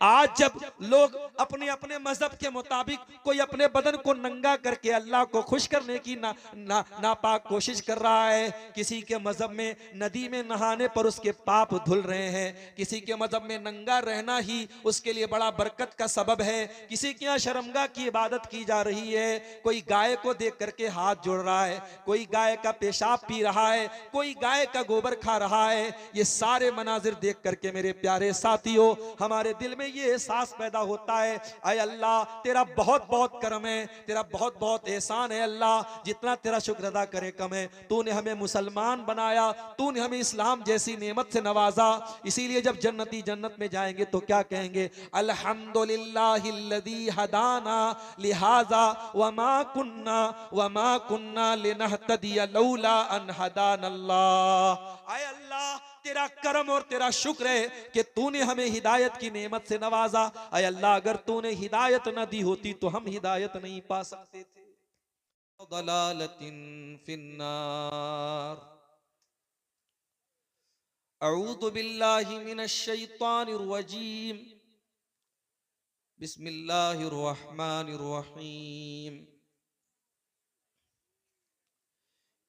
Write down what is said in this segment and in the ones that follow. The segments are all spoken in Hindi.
आज जब लोग अपने अपने मजहब के मुताबिक कोई अपने बदन को नंगा करके अल्लाह को खुश करने की नापाक कोशिश कर रहा है, किसी के मजहब में नदी में नहाने पर उसके पाप धुल रहे हैं, किसी के मजहब में नंगा रहना ही उसके लिए बड़ा बरकत का सबब है, किसी के यहाँ शर्मगाह की इबादत की जा रही है, कोई गाय को देख करके हाथ जोड़ रहा है, कोई गाय का पेशाब पी रहा है, कोई गाय का गोबर खा रहा है। ये सारे मनाजिर देख करके मेरे प्यारे साथियों हमारे दिल में ये एहसास पैदा होता है, अय अल्लाह तेरा बहुत बहुत करम है, तेरा बहुत बहुत एहसान है अल्लाह, जितना तेरा शुक्र अदा करे कम है। तूने हमें मुसलमान बनाया, तूने हमें इस्लाम जैसी नेमत से नवाजा। इसीलिए जब जन्नती जन्नत में जाएंगे तो क्या कहेंगे, अल्हम्दुलिल्लाहिल्लज़ी हदाना लिहाजा वमा कुन्ना लिनहतदिया लौला अन हदानल्लाह। आय अल्लाह तेरा करम और तेरा शुक्र है कि तूने हमें हिदायत की नेमत से नवाजा। आय अल्लाह अगर तूने हिदायत न दी होती तो हम हिदायत नहीं पा सकते थे। दलालतिन फिन्नार। अऊज़ु बिल्लाहि मिनश शैतानिर रजीम। बिस्मिल्लाहिर रहमानिर रहीम।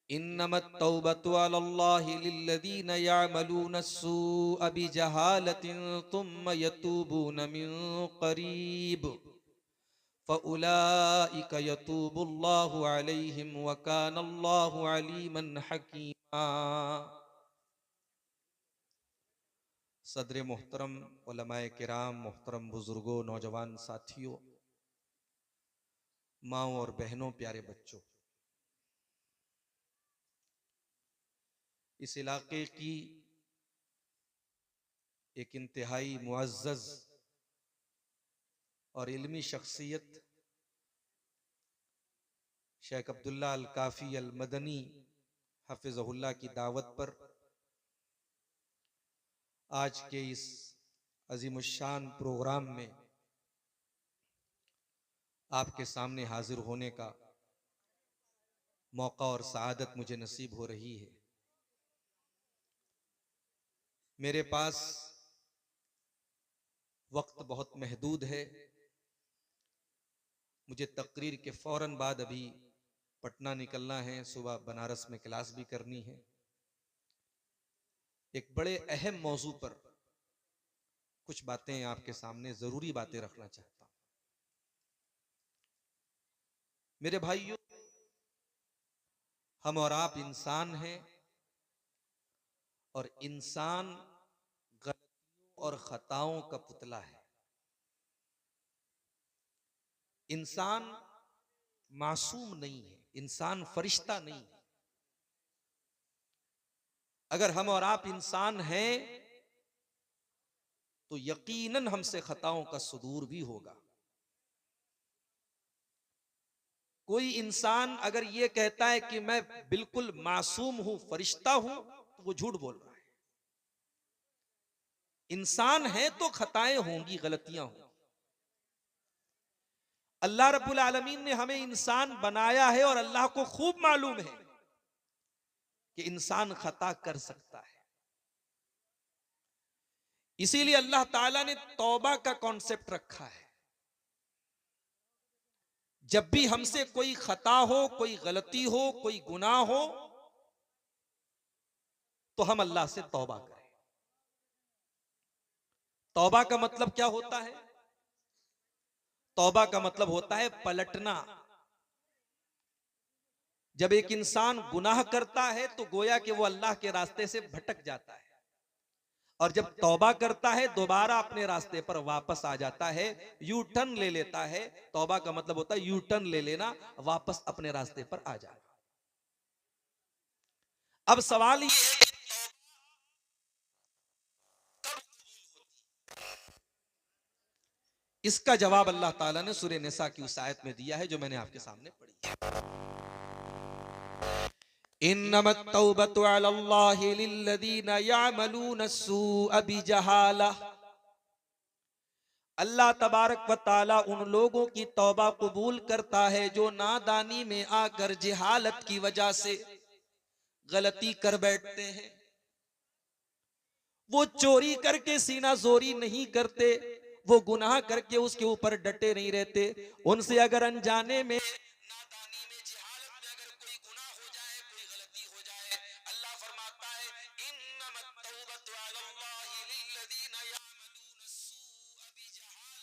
इन्नमत तौबतु अलल्लाहि लिल्लज़ीना यअमलूना अस्सूअ बिजहालतिन तुम्मा यतूबूना मिन क़रीब फ़उलाइका यतूबुल्लाहु अलैहिम व कानल्लाहु अलीमन हकीमा। सदर मोहतरम, उलमाए किराम, मोहतरम बुजुर्गों, नौजवान साथियों, माओ और बहनों, प्यारे बच्चों, इस इलाके की एक इंतहाई मुअज़्ज़ज़ और इल्मी शख्सियत शेख अब्दुल्ला अल काफ़ी अल मदनी हफ़िज़हुल्लाह की दावत पर आज के इस अज़ीमुश्शान प्रोग्राम में आपके सामने हाजिर होने का मौका और सआदत मुझे नसीब हो रही है। मेरे पास वक्त बहुत महदूद है, मुझे तकरीर के फौरन बाद अभी पटना निकलना है, सुबह बनारस में क्लास भी करनी है। एक बड़े अहम मौजू पर कुछ बातें आपके सामने, जरूरी बातें रखना चाहता हूं। मेरे भाइयों, हम और आप इंसान हैं और इंसान गलतियों और खताओं का पुतला है। इंसान मासूम नहीं है, इंसान फरिश्ता नहीं है। अगर हम और आप इंसान हैं तो यकीनन हमसे खताओं का सुदूर भी होगा। कोई इंसान अगर यह कहता है कि मैं बिल्कुल मासूम हूं, फरिश्ता हूं, तो वो झूठ बोल रहा है। इंसान है तो खताएं होंगी, गलतियां होंगी। अल्लाह रब्बुल आलमीन ने हमें इंसान बनाया है और अल्लाह को खूब मालूम है कि इंसान खता कर सकता है। इसीलिए अल्लाह ताला ने तौबा का कॉन्सेप्ट रखा है। जब भी हमसे कोई खता हो, कोई गलती हो, कोई गुनाह हो, तो हम अल्लाह से तौबा करें। तौबा का मतलब क्या होता है? तौबा का मतलब होता है पलटना। जब एक इंसान गुनाह करता है तो गोया कि वो अल्लाह के रास्ते से भटक जाता है, और जब तौबा करता है दोबारा अपने रास्ते पर वापस आ जाता है, यू टर्न ले लेता है। तौबा का मतलब होता है यू टर्न ले लेना, वापस अपने रास्ते पर आ जाना। अब सवाल ये है, इसका जवाब अल्लाह ताला ने सूरह निसा की उस आयत में दिया है जो मैंने आपके सामने पढ़ी है। इन्नमत तौबतु अलल्लाहि लिल्लज़ीना यअमलूना अस्सूअ बिजहाला। अल्लाह तबारक व ताला उन लोगों की तौबा कबूल करता है जो नादानी में आकर जहालत की वजह से गलती कर बैठते हैं। वो चोरी करके सीना जोरी नहीं करते, वो गुनाह करके उसके ऊपर डटे नहीं रहते। उनसे अगर अनजाने में, नादानी में, जहालत में अगर कोई गुनाह हो जाए, कोई गलती हो जाए, अल्लाह फरमाता है इन्नमत तौबतु अलल्लाहि लिल्लज़ीना यअमलून अस्सूअ बिजहाला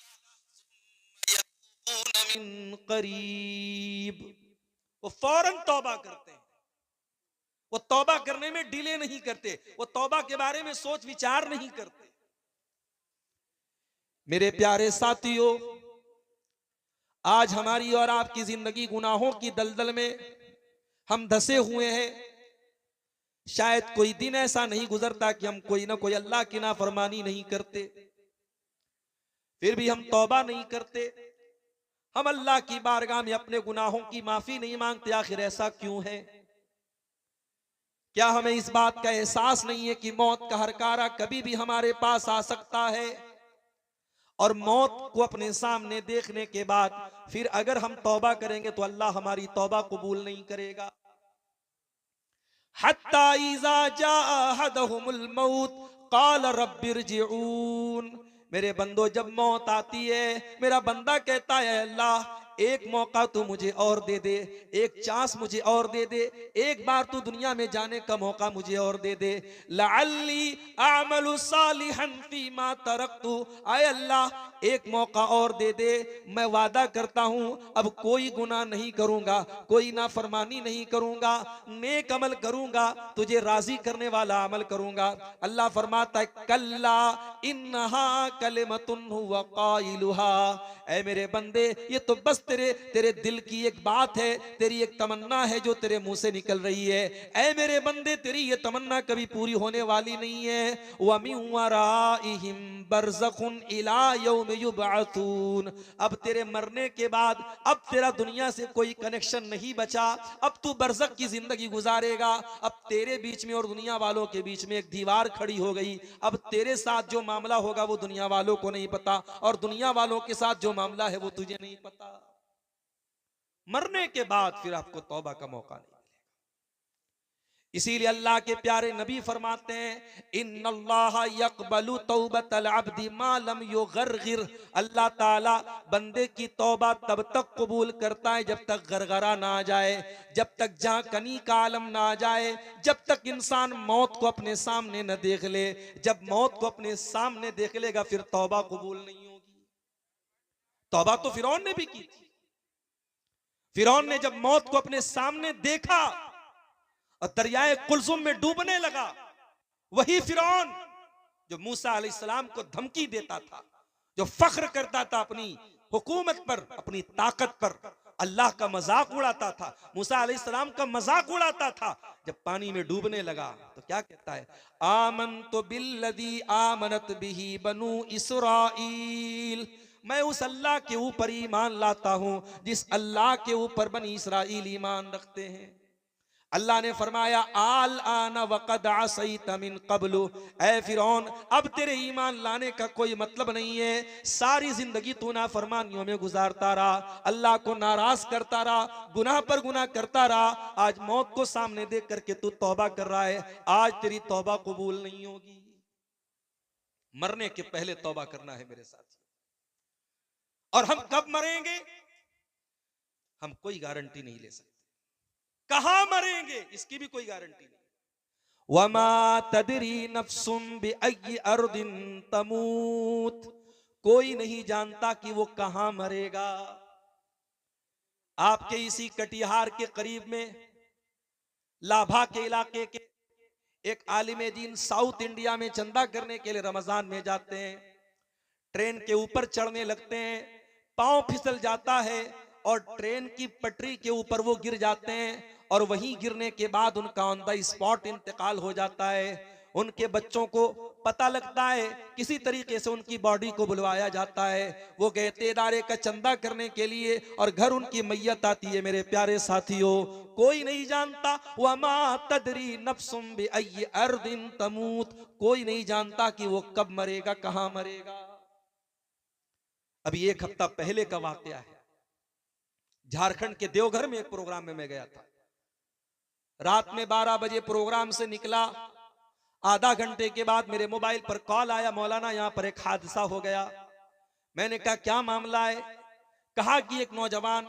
यतूबून मिन करीब। वो फौरन तौबा करते हैं, वो तौबा करने में डिले नहीं करते, वो तौबा के बारे में सोच विचार नहीं करते। मेरे प्यारे साथियों, आज हमारी और आपकी जिंदगी गुनाहों की दलदल में हम धसे हुए हैं। शायद कोई दिन ऐसा नहीं गुजरता कि हम कोई ना कोई अल्लाह की नाफरमानी नहीं करते, फिर भी हम तौबा नहीं करते। हम अल्लाह की बारगाह में अपने गुनाहों की माफी नहीं मांगते। आखिर ऐसा क्यों है? क्या हमें इस बात का एहसास नहीं है कि मौत का हरकारा कभी भी हमारे पास आ सकता है, और मौत को अपने सामने देखने के बाद फिर अगर हम तौबा करेंगे तो अल्लाह हमारी तौबा कबूल नहीं करेगा। हत्ता इज़ा जाअ अहदहुमुल मौत क़ाल रब्बिरजिऊन। मेरे बंदो, जब मौत आती है, मेरा बंदा कहता है अल्लाह एक मौका तू मुझे और दे दे, एक चांस मुझे और दे दे, एक बार तू दुनिया में जाने का मौका मुझे और दे दे। लअल्ली अअमलु सालिहन फीमा तरक्तु। आए अल्लाह एक मौका और दे दे, मैं वादा करता हूं अब कोई गुनाह नहीं करूंगा, कोई नाफरमानी नहीं करूंगा, नेक अमल करूंगा, तुझे राजी करने वाला अमल करूंगा। अल्लाह फरमाता है कल्ला इन्नहा कलिमतुन हुवा काइलुहा। ऐ मेरे बंदे, ये तो बस तेरे दिल की एक बात है, तेरी एक तमन्ना है जो तेरे मुंह से निकल रही है। ऐ मेरे बंदे, तेरी ये तमन्ना कभी पूरी होने वाली नहीं है। व मिन वराइहिम बरज़खुन इला यौम युबअतून। अब तेरे मरने के बाद अब तेरा दुनिया से कोई कनेक्शन नहीं बचा, अब तू बरज़ख की जिंदगी गुजारेगा। अब तेरे बीच में और दुनिया वालों के बीच में एक दीवार खड़ी हो गई। अब तेरे साथ जो मामला होगा वो दुनिया वालों को नहीं पता, और दुनिया वालों के साथ जो मामला है वो तुझे नहीं पता। मरने के बाद फिर आपको तौबा का मौका नहीं मिलेगा। इसीलिए अल्लाह के प्यारे नबी फरमाते हैं इन्नल्लाह यक़बलु तौबतल अब्दि मा लम युग़रग़िर। अल्लाह ताला बंदे की तौबा तब तक कबूल करता है जब तक गरगरा ना आ जाए, जब तक झांकनी का आलम ना आ जाए, जब तक इंसान मौत को अपने सामने न देख ले। जब मौत को अपने सामने देख लेगा फिर तौबा कबूल नहीं होगी। तौबा तो फिरौन ने भी की थी। फिरौन ने जब मौत को अपने सामने देखा और दरियाए कुलजुम में डूबने लगा, वही फिरौन जो मूसा अलैहिस्सलाम को धमकी देता था, जो फख्र करता था अपनी हुकूमत पर, अपनी ताकत पर, अल्लाह का मजाक उड़ाता था, मूसा अलैहिस्सलाम का मजाक उड़ाता था, जब पानी में डूबने लगा तो क्या कहता है आमनतु बिल्लज़ी आमनत बिही बनु इसराईल। मैं उस अल्लाह के ऊपर ईमान लाता हूं जिस अल्लाह के ऊपर बनी इसराइल ईमान रखते हैं। अल्लाह ने फरमाया आल आना वक़द असैत मिन क़ब्लु। ऐ फिरौन, अब तेरे ईमान लाने का कोई मतलब नहीं है। सारी जिंदगी तू नाफरमानियों में गुजारता रहा, अल्लाह को नाराज करता रहा, गुनाह पर गुनाह करता रहा। आज मौत को सामने देख करके तू तौबा कर रहा है, आज तेरी तौबा कबूल नहीं होगी। मरने के पहले तौबा करना है मेरे साथ। और हम कब मरेंगे हम कोई गारंटी नहीं ले सकते, कहां मरेंगे इसकी भी कोई गारंटी नहीं। वमा तदरी नफ्सुम बिअय्यि अर्दिन तमूत। कोई नहीं जानता कि वो कहां मरेगा। आपके इसी कटिहार के करीब में लाभा के इलाके के एक आलिम दीन साउथ इंडिया में चंदा करने के लिए रमजान में जाते हैं, ट्रेन के ऊपर चढ़ने लगते हैं, पांव फिसल जाता है और ट्रेन की पटरी के ऊपर वो गिर जाते हैं, और वहीं गिरने के बाद उनका ऑन द स्पॉट इंतकाल हो जाता है। उनके बच्चों को पता लगता है, किसी तरीके से उनकी बॉडी को बुलवाया जाता है। वो गए तेदारे का चंदा करने के लिए और घर उनकी मैयत आती है। मेरे प्यारे साथियों, कोई नहीं जानता वमा तदरी नफ्सुम बिअय्यि अर्दिन तमूत। कोई नहीं जानता कि वो कब मरेगा, कहां मरेगा। अभी एक हफ्ता पहले का वाकया है, झारखंड के देवघर में एक प्रोग्राम में मैं गया था। रात में 12 बजे प्रोग्राम से निकला, आधा घंटे के बाद मेरे मोबाइल पर कॉल आया, मौलाना यहां पर एक हादसा हो गया। मैंने कहा क्या मामला है? कहा कि एक नौजवान,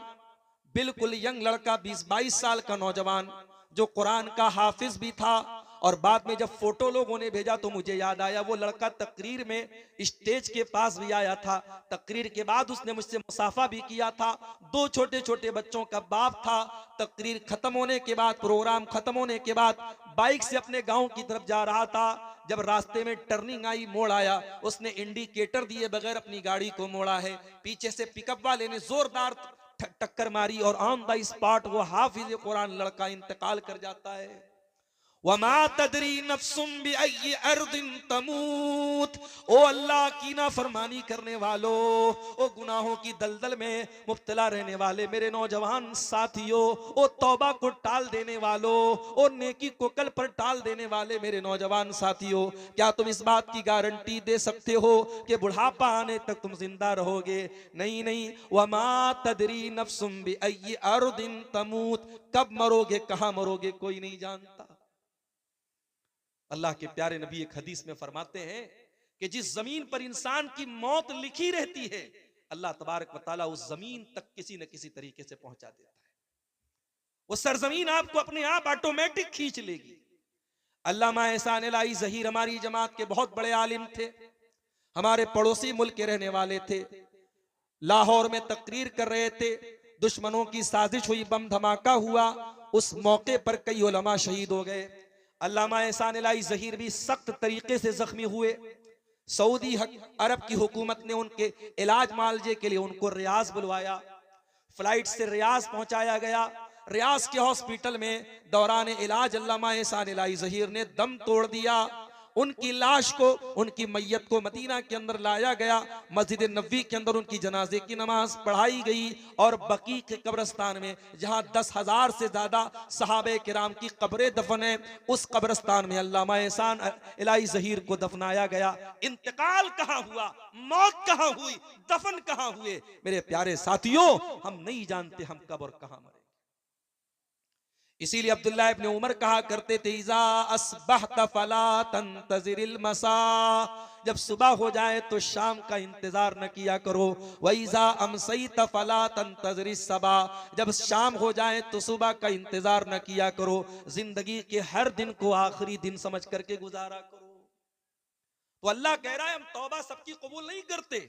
बिल्कुल यंग लड़का, 20-22 साल का नौजवान, जो कुरान का हाफिज भी था, और बाद में जब फोटो लोगों ने भेजा तो मुझे याद आया वो लड़का तकरीर में स्टेज के पास भी आया था। तकरीर के बाद उसने मुझसे मुसाफा भी किया था। 2 छोटे छोटे बच्चों का बाप था। तकरीर खत्म होने के बाद, प्रोग्राम खत्म होने के बाद बाइक से अपने गांव की तरफ जा रहा था। जब रास्ते में टर्निंग आई, मोड़ आया, उसने इंडिकेटर दिए बगैर अपनी गाड़ी को मोड़ा है। पीछे से पिकअप वाले ने जोरदार टक्कर मारी और ऑन द स्पॉट वो हाफिज कुरान लड़का इंतकाल कर जाता है। वमा तदरी नफ्सुम बिअय्यि अर्दिन तमूत। ओ अल्लाह की नाफरमानी करने वालों, ओ गुनाहों की दलदल में मुब्तला रहने वाले मेरे नौजवान साथियों, ओ तौबा को टाल देने वालों, ओ नेकी को कल पर टाल देने वाले मेरे नौजवान साथियों, क्या तुम इस बात की गारंटी दे सकते हो कि बुढ़ापा आने तक तुम जिंदा रहोगे? नहीं नहीं। वमा तदरी नफ्सुम बिअय्यि अर्दिन तमूत। कब मरोगे, कहां मरोगे, कोई नहीं जानता। अल्लाह के प्यारे नबी एक हदीस में फरमाते हैं कि जिस जमीन पर इंसान की मौत लिखी रहती है, अल्लाह तबारक व तआला उस जमीन तक किसी न किसी तरीके से पहुंचा देता है। वो सरजमीन आपको अपने आप ऑटोमेटिक खींच लेगी। अल्लामा एहसान इलाही ज़हीर हमारी जमात के बहुत बड़े आलिम थे, हमारे पड़ोसी मुल्क के रहने वाले थे। लाहौर में तकरीर कर रहे थे, दुश्मनों की साजिश हुई, बम धमाका हुआ, उस मौके पर कई उलमा शहीद हो गए। अल्लामा एहसान इलाही ज़हीर भी सख्त तरीके से जख्मी हुए। सऊदी अरब की हुकूमत ने उनके इलाज मालजे के लिए उनको रियाज बुलवाया। फ्लाइट से रियाज पहुंचाया गया। रियाज के हॉस्पिटल में दौरान इलाज अल्लामा एहसान इलाही ज़हीर ने दम तोड़ दिया। उनकी लाश को, उनकी मैयत को मदीना के अंदर लाया गया। मस्जिद नबवी के अंदर उनकी जनाजे की नमाज पढ़ाई गई और बकी के कब्रिस्तान में, जहां 10,000 से ज्यादा सहाबे किराम की कब्रें दफन है, उस कब्रिस्तान में अल्लामा एहसान इलाही ज़हीर को दफनाया गया। इंतकाल कहां हुआ, मौत कहां हुई, दफन कहां हुए, मेरे प्यारे साथियों, हम नहीं जानते हम कब और कहां मरे। इसीलिए अब्दुल्लाह इब्न उमर कहा करते थे, इज़ा अस्बहत फला तंतज़िरिल मसा। जब सुबह हो जाए तो शाम का इंतजार न किया करो। वइज़ा अमसैत फला तंतज़िरिस सबा। जब शाम हो जाए तो सुबह का इंतजार न किया करो। जिंदगी के हर दिन को आखिरी दिन समझ करके गुजारा करो। तो अल्लाह कह रहा है हम तौबा सबकी कबूल नहीं करते।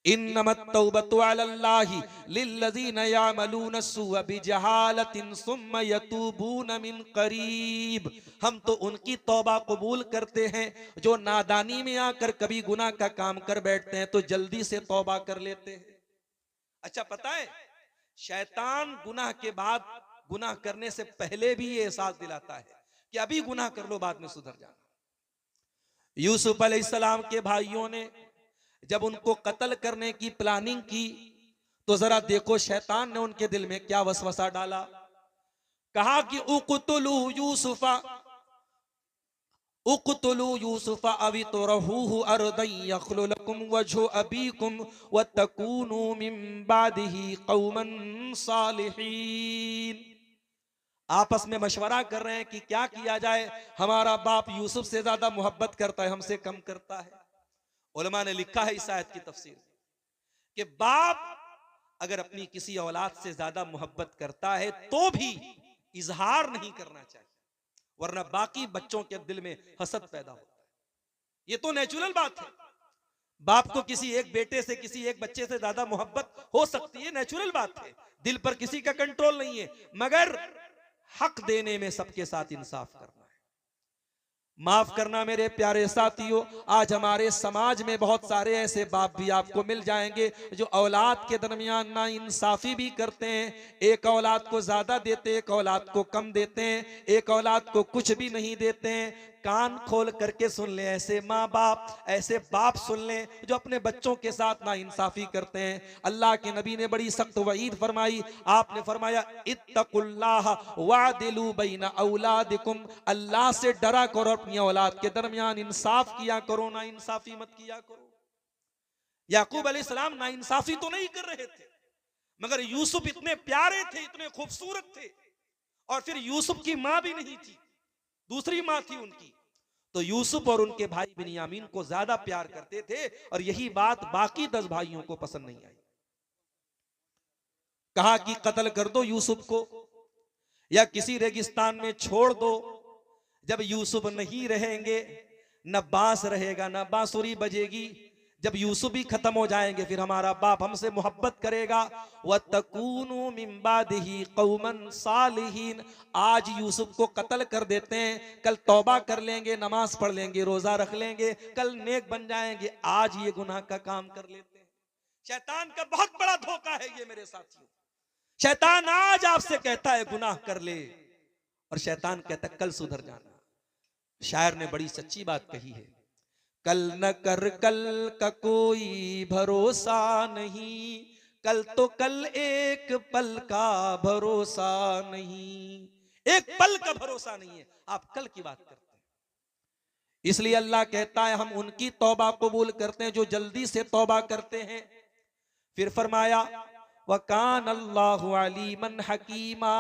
इन्नमत तौबतु अलल्लाहि लिल्लज़ीना यामलून अस्सूअ बिजहालतिन सुम्मा यतूबून मिन करीब। हम तो उनकी तौबा कबूल करते हैं जो नादानी में आकर कभी गुनाह का काम कर बैठते हैं तो जल्दी से तौबा कर लेते हैं। अच्छा, पता है शैतान गुनाह के बाद, गुनाह करने से पहले भी ये एहसास दिलाता है कि अभी गुनाह कर लो, बाद में सुधर जाना। यूसुफ अलैहिस्सलाम के भाइयों ने जब उनको कत्ल करने की प्लानिंग की तो जरा देखो शैतान ने उनके दिल में क्या वसवसा डाला। कहा कि उक़्तुलू यूसुफा, उक़्तुलू यूसुफा अवी तुरहूहु अर्दन यख्लु लकुम वजहु अबीकुम व तकूनू मिन बादिही कौमन सालिहीन। आपस में मशवरा कर रहे हैं कि क्या किया जाए, हमारा बाप यूसुफ से ज्यादा मोहब्बत करता है, हमसे कम करता है। उलमा ने लिखा है इस आयत की तफसीर कि बाप अगर अपनी किसी औलाद से ज्यादा मोहब्बत करता है तो भी इजहार नहीं करना चाहिए, वरना बाकी बच्चों के दिल में हसद पैदा होता है। ये तो नेचुरल बात है। बाप को किसी एक बेटे से, किसी एक बच्चे से ज्यादा मोहब्बत हो सकती है, नेचुरल बात है, दिल पर किसी का कंट्रोल नहीं है, मगर हक देने में सबके साथ इंसाफ करना है। माफ करना मेरे प्यारे साथियों, आज हमारे समाज में बहुत सारे ऐसे बाप भी आपको मिल जाएंगे जो औलाद के दरमियान ना इंसाफी भी करते हैं। एक औलाद को ज्यादा देते, एक औलाद को कम देते हैं, एक औलाद को कुछ भी नहीं देते हैं। कान खोल करके सुन लें, ऐसे माँ बाप, ऐसे बाप सुन लें जो अपने बच्चों के साथ ना इंसाफी करते हैं। अल्लाह के नबी ने बड़ी सख्त वईद फरमाई। आपने फरमाया इत्तकुल्लाह वादिलू बैना औलादिकुम, अल्लाह से डरा करो, अपनी औलाद के दरमियान इंसाफ किया करो, ना इंसाफी मत किया करो। याकूब अलैहिस्सलाम ना इंसाफी तो नहीं कर रहे थे, मगर यूसुफ इतने प्यारे थे, इतने खूबसूरत थे, और फिर यूसुफ की मां भी नहीं थी, दूसरी मां थी उनकी, तो यूसुफ और उनके भाई बिन्यामीन को ज्यादा प्यार करते थे और यही बात बाकी 10 भाइयों को पसंद नहीं आई। कहा कि कत्ल कर दो यूसुफ को या किसी रेगिस्तान में छोड़ दो। जब यूसुफ नहीं रहेंगे, न बांस रहेगा न बांसुरी बजेगी। जब यूसुफ ही खत्म हो जाएंगे फिर हमारा बाप हमसे मोहब्बत करेगा। वतकूनु मिन बादिही कौमन सालिहीन। आज यूसुफ को कत्ल कर देते हैं, कल तौबा कर लेंगे, नमाज पढ़ लेंगे, रोजा रख लेंगे, कल नेक बन जाएंगे। आज ये गुनाह का काम कर लेते हैं। शैतान का बहुत बड़ा धोखा है ये मेरे साथियों। शैतान आज आपसे कहता है गुनाह कर ले और शैतान कहता है कल सुधर जाना। शायर ने बड़ी सच्ची बात कही है, कल न कर कल का कोई भरोसा नहीं, कल तो कल एक पल का भरोसा नहीं। एक पल का भरोसा नहीं है, आप कल की बात करते हैं। इसलिए अल्लाह कहता है हम उनकी तौबा कबूल करते हैं जो जल्दी से तौबा करते हैं। फिर फरमाया वकान अल्लाहु अलीमन हकीमा।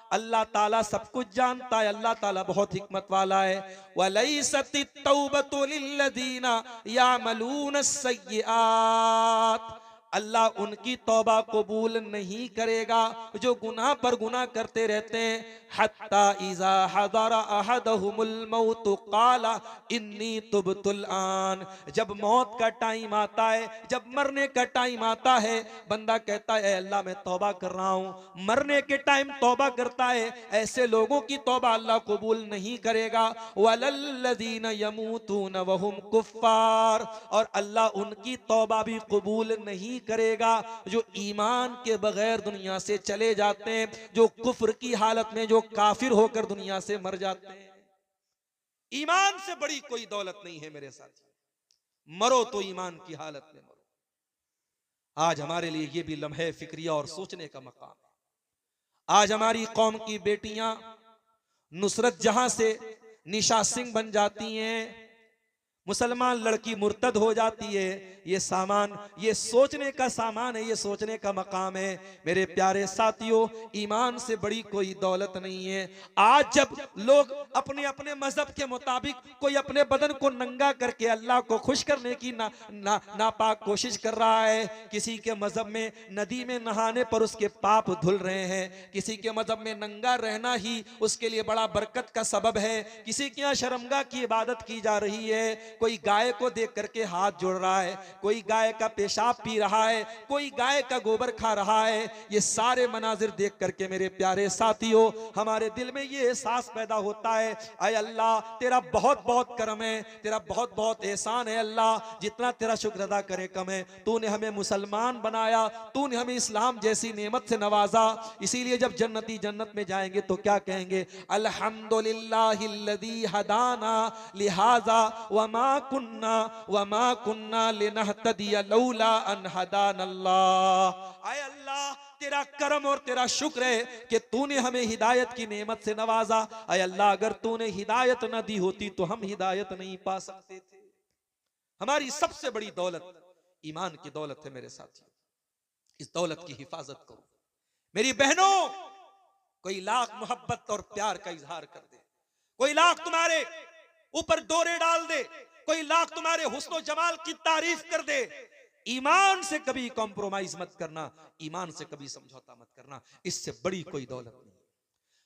अल्लाह ताला सब कुछ जानता है, अल्लाह ताला बहुत हिकमत वाला है। वलैसतित तौबतु लिल्लज़ीना यामलून अस्सय्यिआत। अल्लाह उनकी तौबा कबूल नहीं करेगा जो गुनाह पर गुनाह करते रहते हैं। हत्ता इज़ा हदरा अहदहुमुल मौत क़ाला इन्नी तुब्तुल आन। जब मौत का टाइम आता है, जब मरने का टाइम आता है, बंदा कहता है अल्लाह मैं तौबा कर रहा हूँ। मरने के टाइम तौबा करता है। ऐसे लोगों की तौबा अल्लाह कबूल नहीं करेगा। वलल्लज़ीना यमूतून वहुम कुफ़्फ़ार। और अल्लाह उनकी तौबा भी कबूल नहीं करेगा जो ईमान के बगैर दुनिया से चले जाते हैं, जो कुफ्र की हालत में, जो काफिर होकर दुनिया से मर जाते हैं। ईमान से बड़ी कोई दौलत नहीं है मेरे साथ। मरो तो ईमान की हालत में मरो। आज हमारे लिए ये भी लम्हे फिक्रिया और सोचने का मकाम है। आज हमारी कौम की बेटियां नुसरत जहां से निशा सिंह बन जाती हैं, मुसलमान लड़की मुर्तद हो जाती है। ये सामान, ये सोचने का सामान है, ये सोचने का मकाम है। मेरे प्यारे साथियों, ईमान से बड़ी कोई दौलत नहीं है। आज जब लोग अपने अपने मजहब के मुताबिक कोई अपने बदन को नंगा करके अल्लाह को खुश करने की नापाक कोशिश कर रहा है। किसी के मजहब में नदी में नहाने पर उसके पाप धुल रहे हैं, किसी के मजहब में नंगा रहना ही उसके लिए बड़ा बरकत का सबब है। किसी के यहाँ शर्मगाह की इबादत की जा रही है, कोई गाय को देख करके हाथ जोड़ रहा है, कोई गाय का पेशाब पी रहा है, कोई गाय का गोबर खा रहा है। ये सारे मनाजिर देख करके मेरे प्यारे साथियों हमारे दिल में ये एहसास पैदा होता है, आय अल्लाह तेरा बहुत बहुत करम है, तेरा बहुत बहुत एहसान है। अल्लाह जितना तेरा शुक्र अदा करे कम है। तूने हमें मुसलमान बनाया, तूने हमें इस्लाम जैसी नेमत से नवाजा। इसीलिए जब जन्नती जन्नत में जाएंगे तो क्या कहेंगे, अल्हम्दुलिल्लाहिल्लज़ी हदाना लिहाजा वमा कुन्ना लिनहतदिया लौला अन हदानल्लाह। आय अल्लाह तेरा करम और तेरा शुक्र है कि तूने हमें हिदायत की नेमत से नवाजा। आय अल्लाह अगर तूने हिदायत न दी होती तो हम हिदायत नहीं पा सकते थे। हमारी सबसे बड़ी दौलत ईमान की दौलत है मेरे साथियों। इस दौलत की हिफाजत करो मेरी बहनों। कोई लाख मोहब्बत और प्यार का इजहार कर दे, कोई लाख तुम्हारे ऊपर डोरे डाल दे, कोई लाख तुम्हारे हुस्न जमाल की तारीफ कर दे, ईमान से कभी कॉम्प्रोमाइज मत करना, ईमान से कभी समझौता मत करना। इससे बड़ी कोई दौलत नहीं।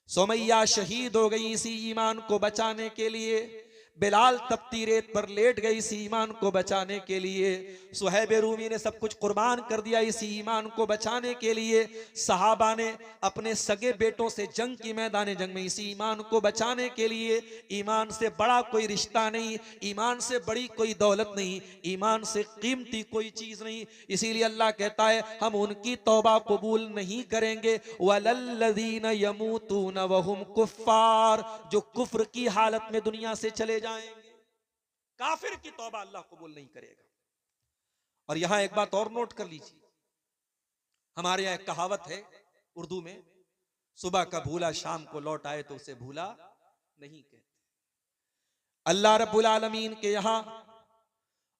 सुमैया शहीद हो गई इसी ईमान को बचाने के लिए। बिलाल तपती रेत पर लेट गई इसी ईमान को बचाने के लिए। सुहैब रूमी ने सब कुछ कुर्बान कर दिया इसी ईमान को बचाने के लिए। सहाबा ने अपने सगे बेटों से जंग की मैदान जंग में इसी ईमान को बचाने के लिए। ईमान से बड़ा कोई रिश्ता नहीं, ईमान से बड़ी कोई दौलत नहीं, ईमान से कीमती कोई चीज नहीं। इसीलिए अल्लाह कहता है हम उनकी तौबा कबूल नहीं करेंगे। वलल्लज़ीना यमूतून वहुम कुफ़्फ़ार। जो कुफ्र की हालत में दुनिया से चले जाएंगे, काफिर की तौबा अल्लाह कबूल नहीं करेगा। और यहां एक बात और नोट कर लीजिए, हमारे यहां एक कहावत है उर्दू में, सुबह का भूला शाम को लौट आए तो उसे भूला नहीं कहते। अल्लाह रब्बुल आलमीन के यहां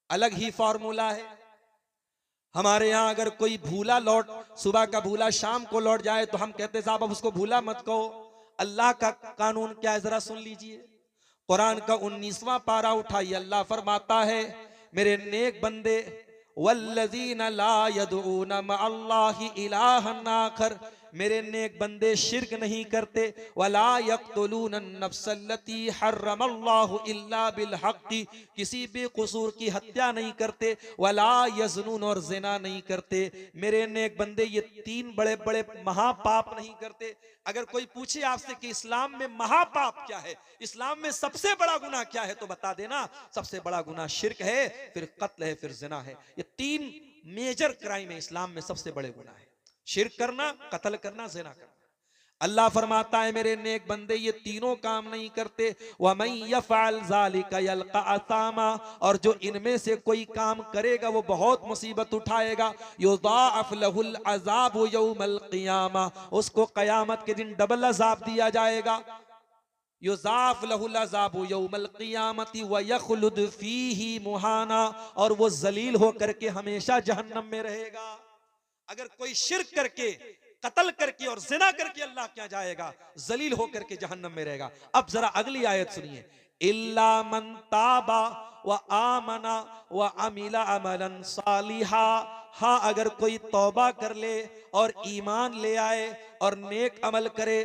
अलग ही फॉर्मूला है। हमारे यहां अगर कोई भूला सुबह का भूला शाम को लौट जाए तो हम कहते साहब अब उसको भूला मत कहो। अल्लाह का कानून क्या है जरा सुन लीजिए। कुरान का 19वां पारा उठाइए, अल्लाह फरमाता है मेरे नेक बंदे, वल्लज़ीना ला यदऊना मअल्लाहि इलाहन आखर, मेरे नेक बंदे शिर्क नहीं करते, वला यक़्तुलून नफ्सल्लती हर्रमल्लाहु इल्ला बिल हक़्क़ि, किसी भी कसूर की हत्या नहीं करते, वला यज़नून, और ज़िना नहीं करते। मेरे नेक बंदे ये 3 बड़े बड़े महापाप नहीं करते। अगर कोई पूछे आपसे कि इस्लाम में महापाप क्या है, इस्लाम में सबसे बड़ा गुनाह क्या है, तो बता देना सबसे बड़ा गुनाह शिर्क है, फिर कत्ल है, फिर ज़िना है। ये 3 मेजर क्राइम है इस्लाम में, सबसे बड़े गुनाह है, शिर्क करना, कत्ल करना, ज़िना करना। अल्लाह फरमाता है मेरे नेक बंदे ये तीनों काम नहीं करते। वमन यफ़अल ज़ालिका यल्क़ा असामा, और जो इनमें से कोई काम करेगा वो बहुत मुसीबत उठाएगा। युज़ाअफ़ लहुल अज़ाबु यौमल क़ियामा, उसको क़यामत के दिन डबल अज़ाब दिया जाएगा। युज़ाअफ़ लहुल अज़ाबु यौमल क़ियामति व यख़लुद फ़ीही मुहाना, और वो जलील होकर के हमेशा जहन्नम में रहेगा। अगर कोई शिर्क करके, कत्ल करके और जिना करके अल्लाह क्या जाएगा, जलील होकर के जहन्नम में रहेगा। अब जरा अगली आयत सुनिए, इल्ला मन ताबा व आमना व अमिला अमलन सालिहा, हाँ अगर कोई तौबा कर ले और ईमान ले आए और नेक अमल करे,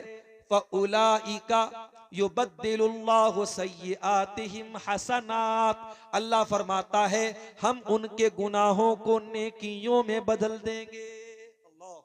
फउलाइका युबद्दिलुल्लाहु सय्यिआतिहिम हसनात, अल्लाह फरमाता है हम उनके गुनाहों को नेकियों में बदल देंगे। अल्लाह,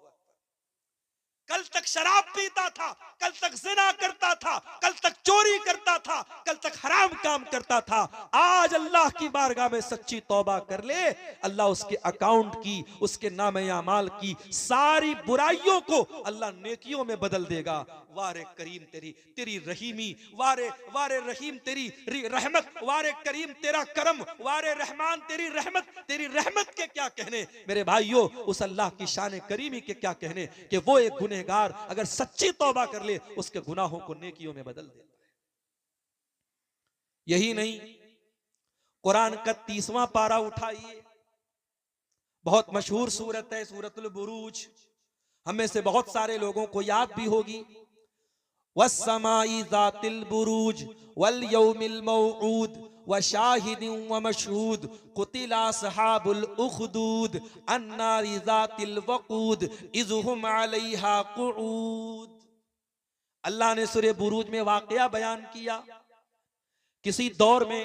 कल तक शराब पीता था, कल तक जिना करता था, कल तक चोरी करता था, कल तक हराम काम करता था, आज अल्लाह की बारगाह में सच्ची तौबा कर ले, अल्लाह उसके अकाउंट की, उसके नामे अमाल की सारी बुराइयों को अल्लाह नेकियों में बदल देगा। वारे करीम तेरी तेरी रहीमी, वारे वारे रहीम तेरी रहमत, वारे करीम तेरा करम, वारे रहमान तेरी रहमत के क्या कहने मेरे भाइयों, उस अल्लाह की शान करीमी के क्या कहने कि वो एक गुनहगार अगर सच्ची तौबा कर ले उसके गुनाहों को नेकियों में बदल देता है। यही नहीं, कुरान का 30वां पारा उठाइए, बहुत मशहूर सूरत है सूरतुल बुरूज, हमें से बहुत सारे लोगों को याद भी होगी। वस्समाई ज़ातिल बुरूज वल यौमिल मौऊद व शाहिदिन व मशहूद कुतिला अस्हाबुल उखदूद अन्नारि ज़ातिल वक़ूद इज़ हुम अलैहा क़ुऊद। अल्लाह ने सूरह बुरूज में वाक़या बयान किया, किसी दौर में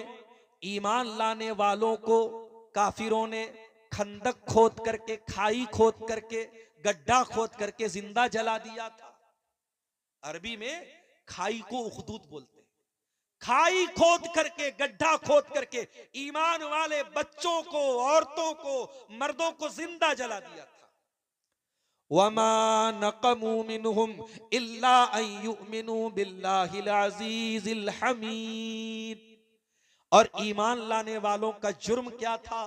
ईमान लाने वालों को काफिरों ने खंदक खोद करके, खाई खोद करके, गड्ढा खोद करके जिंदा जला दिया था। अरबी में खाई को उखदूद बोलते हैं। खाई खोद करके, गड्ढा खोद करके ईमान वाले बच्चों को, औरतों को, मर्दों को जिंदा जला दिया था। वमा नक़मू मिनहुम इल्ला अन युमिनू बिल्लाहिल अज़ीज़िल हमीद, और ईमान लाने वालों का जुर्म क्या था?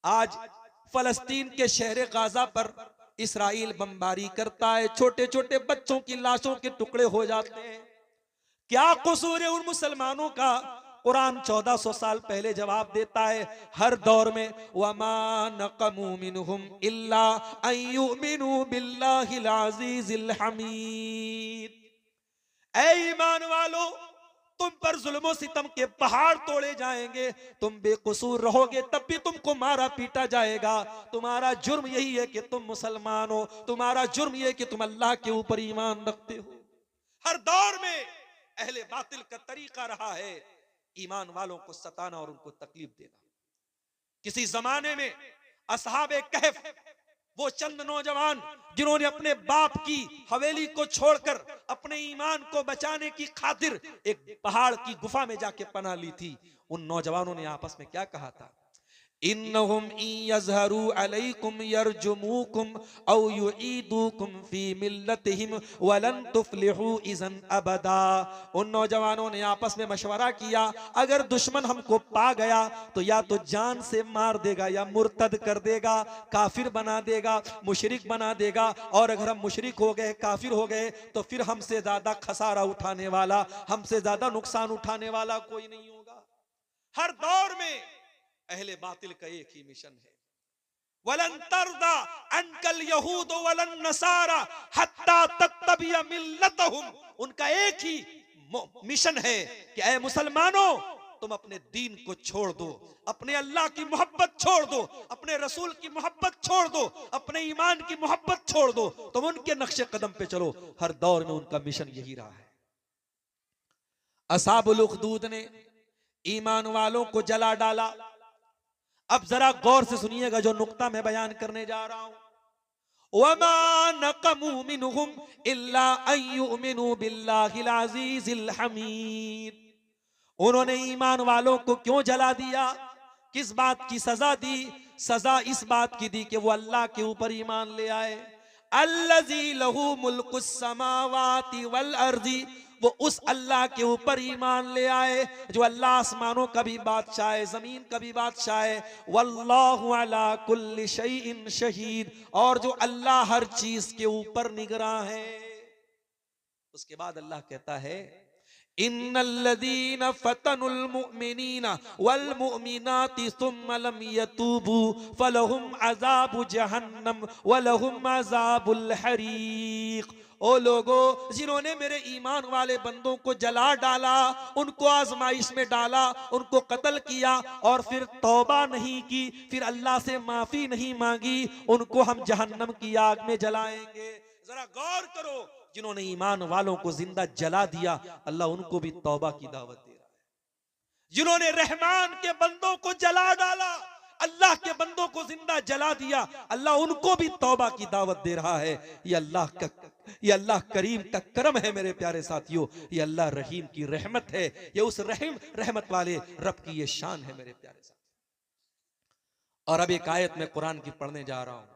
आज फलस्तीन के शहर गाजा पर इसराइल बमबारी करता है, छोटे छोटे बच्चों की लाशों के टुकड़े हो जाते हैं। क्या कसूर है उन मुसलमानों का? कुरान 1400 साल पहले जवाब देता है, हर दौर में वमा नक़मू मिनहुम इल्ला अन युमिनू बिल्लाहिल अज़ीज़िल हमीद। ऐ ईमान वालों, तुम पर जुल्मों सितम के पहाड़ तोड़े जाएंगे, तुम बेकसूर रहोगे तब भी तुमको मारा पीटा जाएगा। तुम्हारा जुर्म यही है कि तुम मुसलमान हो, तुम्हारा जुर्म यह है कि तुम अल्लाह के ऊपर ईमान रखते हो। हर दौर में अहले बातिल का तरीका रहा है ईमान वालों को सताना और उनको तकलीफ देना। किसी जमाने में असहाबे कहफ, वो चंद नौजवान जिन्होंने अपने बाप की हवेली को छोड़कर अपने ईमान को बचाने की खातिर एक पहाड़ की गुफा में जाके पनाह ली थी, उन नौजवानों ने आपस में क्या कहा था? इन्नहुम यज़हरू अलैकुम यरजुमुकुम औ युईदुकुम फी मिल्लतिहिम वलन तुफ्लिहू इज़न अबदा। उन नौजवानों ने आपस में मशवरा किया, अगर दुश्मन हमको पा गया तो या तो जान से मार देगा या मुर्तद कर देगा, काफिर बना देगा, मुशरिक बना देगा, और अगर हम मुशरिक हो गए, काफिर हो गए, तो फिर हमसे ज्यादा खसारा उठाने वाला, हमसे ज्यादा नुकसान उठाने वाला कोई नहीं होगा। हर दौर में अहले बातिल का एक ही मिशन है, वलन तरदा अनकल यहूद वलन नसारा हत्ता तत्तबिया मिल्लतहुम। उनका एक ही मिशन है कि ऐ मुसलमानों, तुम अपने दीन को छोड़ दो, अपने अल्लाह की मोहब्बत छोड़ दो, अपने रसूल की मोहब्बत छोड़ दो, अपने ईमान की मोहब्बत छोड़ दो, तुम उनके नक्शे कदम पे चलो। हर दौर में उनका मिशन यही रहा है। असहाबुल उखदूद ने ईमान वालों को जला डाला। अब जरा गौर से सुनिएगा जो नुक्ता मैं बयान करने जा रहा हूं। वमा नक़मू मिनहुम इल्ला अन युमिनू बिल्लाहिल अज़ीज़िल हमीद। उन्होंने ईमान वालों को क्यों जला दिया? किस बात की सजा दी? सजा इस बात की दी कि वो अल्लाह के ऊपर ईमान ले आए। अल्लज़ी लहू मुल्कुस समावाति वल अर्ज़ी, वो उस अल्लाह के ऊपर ईमान ले आए जो अल्लाह आसमानों का भी बादशाह है, जमीन का भी बादशाह है। वल्लाहु अला कुल्लि शैइन शहीद, और जो अल्लाह हर चीज के ऊपर निगरां है। उसके बाद अल्लाह कहता है इन्नल्लज़ीना फतनुल मुमिनीना वल मुमिनाति सुम्मा लम यतूबू फलहुम अज़ाबु जहन्नम वलहुम अज़ाबुल हरीक। ओ लोगो, जिन्होंने मेरे ईमान वाले बंदों को जला डाला, उनको आजमाइश में डाला, उनको कत्ल किया और फिर तौबा नहीं की, फिर अल्लाह से माफी नहीं मांगी, उनको हम जहन्नम की आग में जलाएंगे। जरा गौर करो, जिन्होंने ईमान वालों को जिंदा जला दिया, अल्लाह उनको भी तौबा की दावत दे रहा है। जिन्होंने रहमान के बंदों को जला डाला, अल्लाह के बंदों को जिंदा जला दिया, अल्लाह उनको भी तौबा की दावत दे रहा है। ये अल्लाह करीम का करम है मेरे प्यारे साथियों, ये अल्लाह रहीम की रहमत है, ये उस रहीम रहमत वाले रब की ये शान है मेरे प्यारे साथियों। और अब एक आयत मैं कुरान की पढ़ने जा रहा हूं।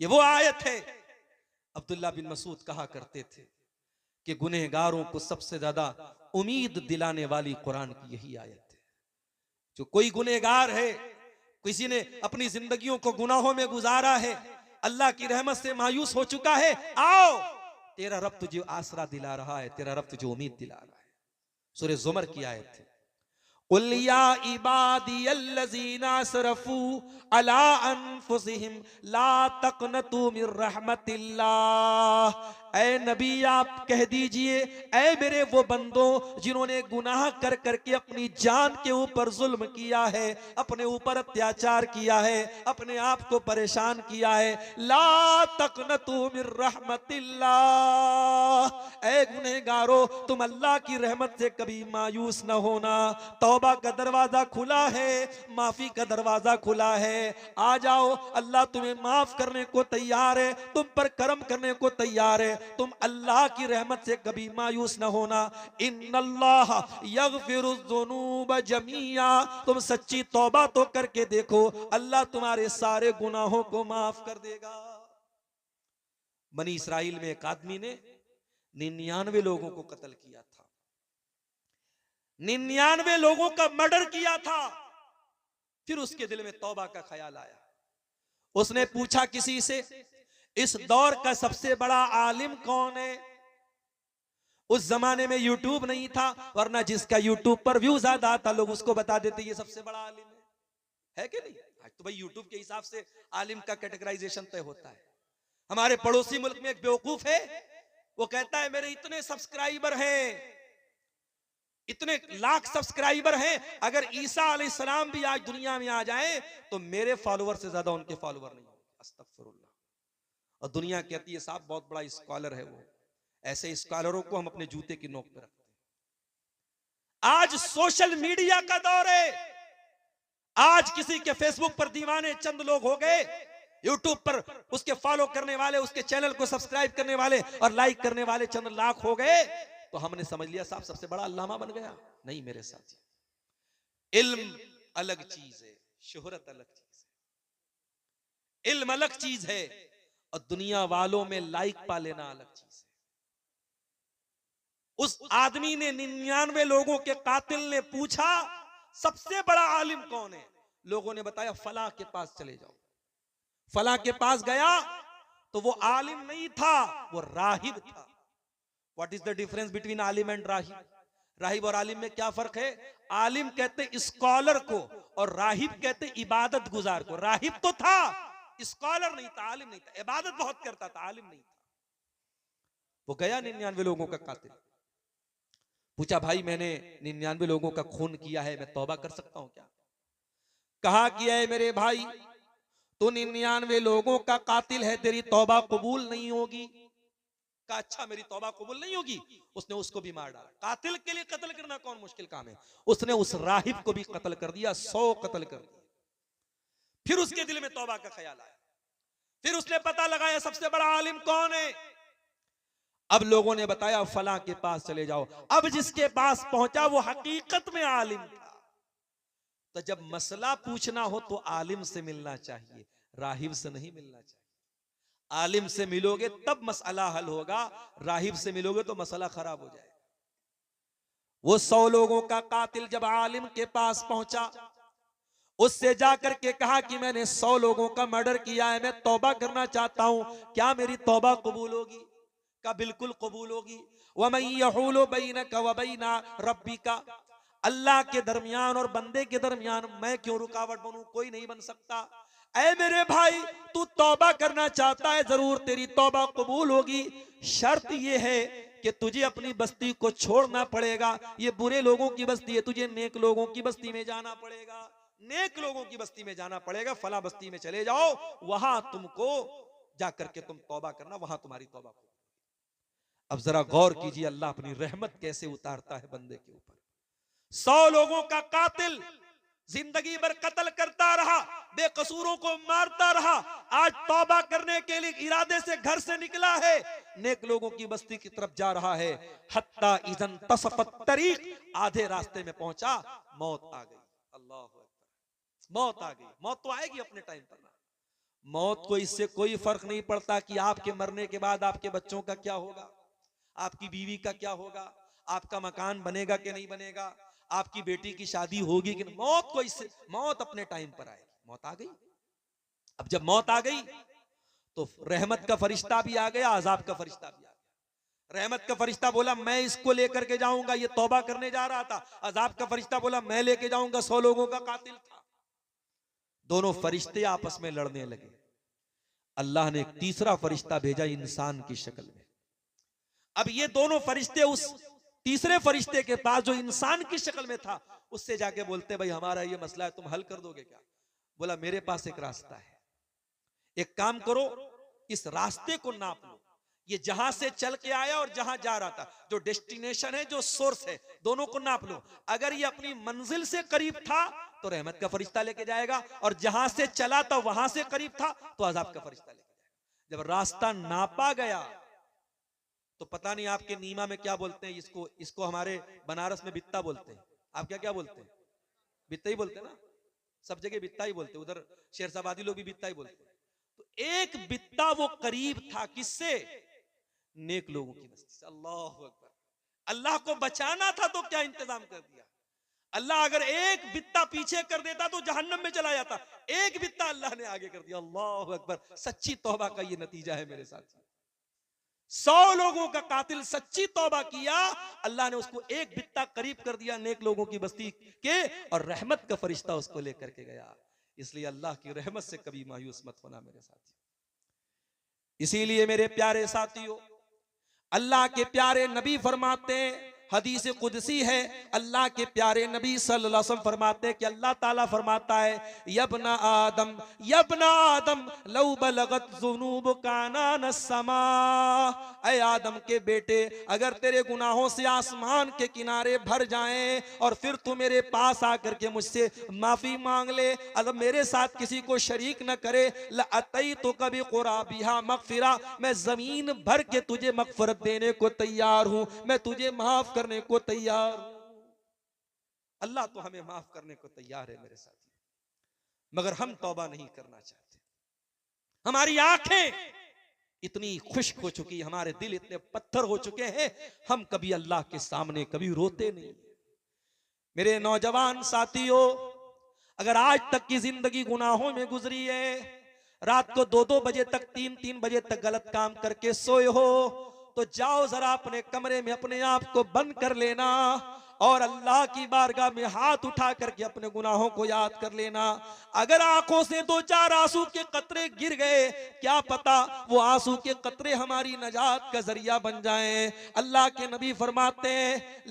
ये वो आयत है, अब्दुल्ला बिन मसूद कहा करते थे कि गुनहगारों को सबसे ज्यादा उम्मीद दिलाने वाली कुरान की यही आयत है। जो कोई गुनहगार है, किसी ने अपनी जिंदगियों को गुनाहों में गुजारा है, अल्लाह की रहमत से मायूस हो चुका है, आओ तेरा रब तुझे आसरा दिला रहा है, तेरा रब तुझे उम्मीद दिला रहा है। सूरह ज़ुमर की आयत है, कुल या इबादियल्लज़ीना असरफू अला अनफुसिहिम ला तक़नतू मिर रहमतिल्लाह। ऐ नबी आप कह दीजिए, ऐ मेरे वो बंदों जिन्होंने गुनाह कर करके अपनी जान के ऊपर जुल्म किया है, अपने ऊपर अत्याचार किया है, अपने आप को परेशान किया है, ला तक़नतू मिर रहमतिल्लाह। ऐ गुनहगारो, तुम अल्लाह की रहमत से कभी मायूस न होना। तौबा का दरवाजा खुला है, माफी का दरवाजा खुला है, आ जाओ, अल्लाह तुम्हें माफ करने को तैयार है, तुम पर करम करने को तैयार है। तुम अल्लाह की रहमत से कभी मायूस न होना। इन्नल्लाह यगफिरुज़्ज़ुनूब जमीआ, तुम सच्ची तौबा तो करके देखो, अल्लाह तुम्हारे सारे गुनाहों को माफ कर देगा। बनी इस्राइल में एक आदमी ने 99 लोगों को कत्ल किया था, 99 लोगों का मर्डर किया था। फिर उसके दिल में तौबा का ख्याल आया। उसने पूछा किसी से, इस दौर का सबसे बड़ा आलिम कौन है? उस जमाने में यूट्यूब नहीं था, वरना जिसका यूट्यूब पर व्यू ज्यादा आता लोग उसको बता देते ये सबसे बड़ा आलिम है कि नहीं? आज तो भाई यूट्यूब के हिसाब से आलिम का कैटेगराइजेशन तय होता है। हमारे पड़ोसी मुल्क में एक बेवकूफ है, वो कहता है मेरे इतने सब्सक्राइबर हैं, इतने लाख सब्सक्राइबर हैं, अगर ईसा अलैहिस्सलाम भी आज दुनिया में आ जाए तो मेरे फॉलोअर से ज्यादा उनके फॉलोअर नहीं होंगे। अस्तगफिरुल्लाह। और दुनिया कहती है साहब बहुत बड़ा स्कॉलर है वो। ऐसे स्कॉलरों को हम अपने जूते की नोक पे रखते हैं। आज सोशल मीडिया का दौर है। आज किसी के फेसबुक पर दीवाने चंद लोग हो गए, यूट्यूब पर उसके फॉलो करने वाले, उसके चैनल को सब्सक्राइब करने वाले और लाइक करने वाले चंद लाख हो गए, तो हमने समझ लिया साहब सबसे बड़ा अल्लामा बन गया। नहीं मेरे साथी, इल्म अलग चीज है, शोहरत अलग चीज है। इल्म अलग चीज है और दुनिया वालों में लाइक पा लेना अलग चीज है। उस आदमी ने 99 लोगों के कातिल ने पूछा सबसे बड़ा आलिम कौन है? लोगों ने बताया फला के पास चले जाओ। फला के पास गया तो वो आलिम नहीं था, वो राहिब था। What is the difference between आलिम एंड राहिब? राहिब और आलिम में क्या फर्क है? आलिम कहते स्कॉलर को और राहिब कहते इबादत गुजार को। राहिब तो था, स्कॉलर नहीं था, आलिम नहीं था। इबादत बहुत करता था, आलिम नहीं था। वो गया 99 लोगों का कातिल। पूछा भाई मैंने 99 लोगों का खून किया है, मैं तौबा कर सकता हूं क्या? कहा किया है मेरे भाई, तू 99 लोगों का कातिल है, तेरी तौबा कबूल नहीं होगी। कहा अच्छा मेरी तौबा कबूल नहीं होगी। उसने उसको भी मार डाला। कातिल के लिए कत्ल करना कौन मुश्किल काम है। उसने उस राहिब को भी कत्ल कर दिया, 100 कत्ल कर दिया। फिर उसके दिल में तौबा का ख्याल आया। फिर उसने पता लगाया सबसे बड़ा आलिम कौन है। अब लोगों ने बताया फलां के पास चले जाओ। अब जिसके पास पहुंचा वो हकीकत में आलिम था। तो जब मसला पूछना हो तो आलिम से मिलना चाहिए, राहिब से नहीं मिलना चाहिए। आलिम से मिलोगे तब मसला हल होगा, राहिब से मिलोगे तो मसला खराब हो जाएगा। वो 100 लोगों का कातिल जब आलिम के पास पहुंचा, उससे जाकर के कहा कि मैंने 100 लोगों का मर्डर किया है, मैं तौबा करना चाहता हूं, क्या मेरी तौबा कबूल होगी? का बिल्कुल कबूल होगी। वमन यहूलु बैनका व बैना रब्बिका, अल्लाह के दरमियान और बंदे के दरमियान मैं क्यों रुकावट बनूं, कोई नहीं बन सकता। ऐ मेरे भाई तू तौबा करना चाहता है, जरूर तेरी तौबा कबूल होगी। शर्त यह है कि तुझे अपनी बस्ती को छोड़ना पड़ेगा, ये बुरे लोगों की बस्ती है, तुझे नेक लोगों की बस्ती में जाना पड़ेगा। नेक लोगों की बस्ती में जाना पड़ेगा, फला बस्ती में चले जाओ, वहां तुमको जाकर के तुम तौबा करना, वहां तुम्हारी तौबा। अब जरा गौर कीजिए अल्लाह अपनी रहमत कैसे उतारता है बंदे के ऊपर। 100 लोगों का कातिल जिंदगी भर कत्ल करता रहा, बेकसूरों को मारता रहा, आज तौबा करने के लिए इरादे से घर से निकला है, नेक लोगों की बस्ती की तरफ जा रहा है। हत्ता इज़न तसफत तरीक, आधे रास्ते में पहुंचा, मौत आ गई। अल्लाह अकबर, मौत आ गई। मौत तो आएगी अपने टाइम पर ना। मौत को इससे कोई फर्क नहीं पड़ता कि आपके मरने के बाद आपके बच्चों का क्या होगा, आपकी बीवी का क्या होगा, आपका मकान बनेगा कि नहीं बनेगा, आपकी बेटी की शादी होगी कि नहीं। मौत को इससे, मौत अपने टाइम पर आएगी। मौत आ गई। अब जब मौत आ गई तो रहमत का फरिश्ता भी आ गया, अजाब का फरिश्ता भी आ गया। रहमत का फरिश्ता बोला मैं इसको लेकर के जाऊंगा, ये तौबा करने जा रहा था। अजाब का फरिश्ता बोला मैं लेके जाऊंगा, 100 लोगों का कातिल था। दोनों फरिश्ते आपस में लड़ने लगे। अल्लाह ने एक तीसरा फरिश्ता भेजा इंसान की शक्ल में। अब ये दोनों फरिश्ते उस तीसरे फरिश्ते के पास जो इंसान की शक्ल में था, उससे जाके बोलते भाई हमारा ये मसला है, तुम हल कर दोगे क्या? बोला मेरे पास एक रास्ता है, एक काम करो, इस रास्ते को नाप लो, ये जहां से चल के आया और जहां जा रहा था, जो डेस्टिनेशन है, जो सोर्स है, दोनों को नाप लो। अगर ये अपनी मंजिल से करीब था तो रहमत का फरिश्ता लेके जाएगा, और जहां से चला था वहां से करीब था तो अजाब का फरिश्ता लेके जाएगा। जब रास्ता नापा गया तो पता नहीं आपके नीमा में क्या बोलते हैं इसको, इसको हमारे बनारस में बित्ता बोलते हैं। आप क्या क्या बोलते हैं? बित्ता ही बोलते हैं ना, सब जगह बित्ता ही बोलते हैं, उधर शेरशाबादी लोग भी बित्ता ही बोलते हैं। तो एक बित्ता वो करीब था, किससे? नेक लोगों की बस्ती से। अल्लाह अकबर। अल्लाह को बचाना था तो क्या इंतजाम कर दिया। अल्लाह अगर एक बित्ता पीछे कर देता तो जहन्नम में चला जाता, एक बित्ता अल्लाह ने आगे कर दिया। अल्लाह अकबर। सच्ची तौबा का ये नतीजा है मेरे साथ। 100 लोगों का कातिल सच्ची तौबा किया, अल्लाह ने उसको एक बित्ता करीब कर दिया नेक लोगों की बस्ती के, और रहमत का फरिश्ता उसको लेकर के गया। इसलिए अल्लाह की रहमत से कभी मायूस मत होना मेरे साथियों। इसीलिए मेरे प्यारे साथियों, अल्लाह के प्यारे नबी फरमाते हैं, हदीस कुदसी है, अल्लाह के प्यारे नबी सल्लल्लाहु अलैहि वसल्लम फरमाते हैं कि अल्लाह ताला फरमाता है यब्ना आदम लौ बलगत ज़ुनूबुका अनान समा, ऐ आदम के बेटे अगर तेरे गुनाहों से आसमान के किनारे भर जाएं और फिर तू मेरे पास आकर के मुझसे माफी मांग ले, अगर मेरे साथ किसी को शरीक न करे, लअतई तो कभी कुराबिहा मगफिरा, मैं जमीन भर के तुझे मगफरत देने को तैयार हूं, मैं तुझे माफ करने को तैयार हूं। अल्लाह तो हमें माफ करने को तैयार है मेरे साथी, मगर हम तौबा नहीं करना चाहते। हमारी आंखें इतनी खुश्क हो चुकी, हमारे दिल इतने पत्थर हो चुके हैं, हम कभी अल्लाह के सामने कभी रोते नहीं। मेरे नौजवान साथियों, अगर आज तक की जिंदगी गुनाहों में गुजरी है, रात को 2-2 बजे तक, 3-3 बजे तक गलत काम करके सोए हो, तो जाओ जरा अपने कमरे में अपने आप को बंद कर लेना और अल्लाह की बारगाह में हाथ उठा करके अपने गुनाहों को याद कर लेना। अगर आंखों से दो चार आंसू के कतरे गिर गए, क्या पता वो आंसू के कतरे हमारी नजात का जरिया बन जाएं। अल्लाह के नबी फरमाते हैं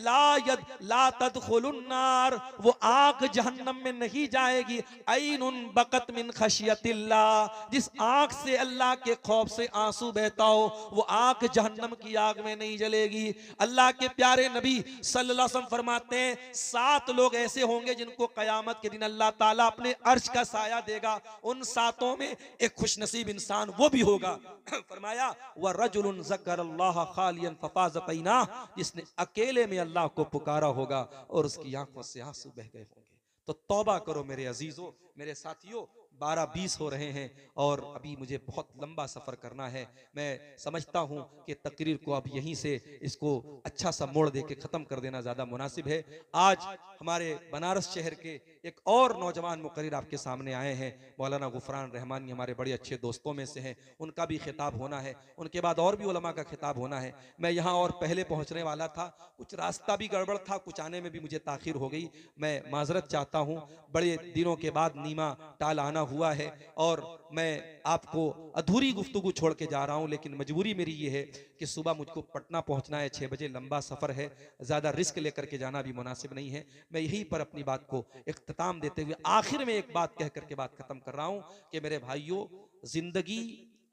ला तदखुलुन नार, वो आंख जहन्नम में नहीं जाएगी। ऐनुन बकत मिन खशियतिल्लाह, जिस आंख से अल्लाह के खौफ से आंसू बहता हो वो आंख जहन्नम की आग में नहीं जलेगी। अल्लाह के प्यारे नबी सल्लल्लाहु अलैहि वसल्लम फरमाते हैं 7 लोग ऐसे होंगे जिनको कयामत के दिन अल्लाह ताला अपने अर्श का साया देगा। उन 7 में एक खुशनसीब इंसान वो भी होगा। फरमाया व रजुलुन ज़करल्लाह खालियन फफाज़त ऐना, जिसने अकेले में अल्लाह को पुकारा होगा और उसकी आंखों से आंसू बह गए होंगे। तो तौबा करो मेरे अजीजों, मेरे साथियों। 12:20 हो रहे हैं और अभी मुझे बहुत लंबा सफर करना है। मैं समझता हूं कि तकरीर को अब यहीं से इसको अच्छा सा मोड़ दे के खत्म कर देना ज्यादा मुनासिब है। आज हमारे बनारस शहर के एक और नौजवान मुकर्रिर आपके सामने आए हैं, मौलाना गुफरान रहमानी, हमारे बड़े अच्छे दोस्तों में से हैं। उनका भी खिताब होना है, उनके बाद और भी उलमा का खिताब होना है। मैं यहाँ और पहले पहुंचने वाला था, कुछ रास्ता भी गड़बड़ था, कुछ आने में भी मुझे ताखिर हो गई। मैं माजरत चाहता हूँ। बड़े दिनों के बाद नीमा टाल आना हुआ है और मैं आपको अधूरी गुफ्तगू छोड़ के जा रहा हूं, लेकिन मजबूरी मेरी ये है कि सुबह मुझको पटना पहुंचना है, 6 बजे लंबा सफर है, ज्यादा रिस्क लेकर के जाना भी मुनासिब नहीं है। मैं यहीं पर अपनी बात को इख्तिताम देते हुए आखिर में एक बात कह करके बात खत्म कर रहा हूं कि मेरे भाइयों, जिंदगी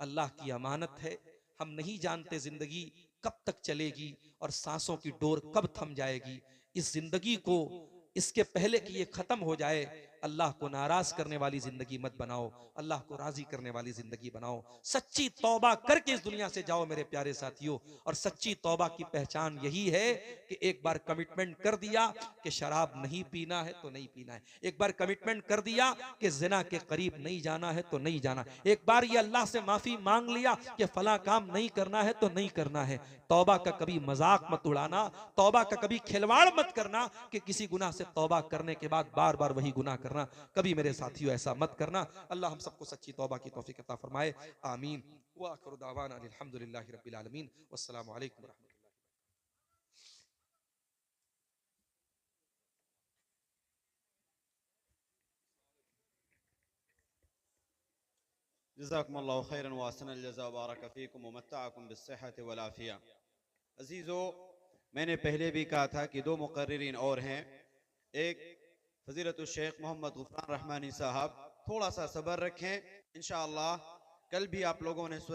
अल्लाह की अमानत है। हम नहीं जानते जिंदगी कब तक चलेगी और सांसों की डोर कब थम जाएगी। इस जिंदगी को इसके पहले कि ये खत्म हो जाए, अल्लाह को नाराज करने वाली जिंदगी मत बनाओ, अल्लाह को राजी करने वाली जिंदगी बनाओ। सच्ची तौबा करके इस दुनिया से जाओ मेरे प्यारे साथियों। और सच्ची तौबा की पहचान यही है कि एक बार कमिटमेंट कर दिया कि शराब नहीं पीना है तो नहीं पीना है, एक बार कमिटमेंट कर दिया कि जिना के करीब नहीं जाना है तो नहीं जाना, एक बार ये अल्लाह से माफी मांग लिया कि फला काम नहीं करना है तो नहीं करना है। तौबा का कभी मजाक मत उड़ाना, तौबा का कभी खिलवाड़ मत करना कि किसी गुनाह से तौबा करने के बाद बार बार वही गुनाह करना। कभी मेरे साथियों ऐसा मत करना। अल्लाह हम सबको सच्ची तौबा की तौफीक अता फरमाए। आमीन। व आखिरु दावाना अल्हम्दुलिल्लाहि रब्बिल आलमीन। वस्सलामु अलैकुम व रहमतुल्लाह। जज़ाकुमुल्लाहु खैरन व अहसनल जज़ा व बारक फीकुम व मत्तअकुम बिस्सिहति वल आफिया। अजीज़ो, मैंने पहले भी कहा था कि 2 मुकर्रिरीन और हैं। एक फजीलतुल शेख मोहम्मद गुफरान रहमानी साहब, थोड़ा सा सब्र रखें, इंशाअल्लाह कल भी आप लोगों ने सुना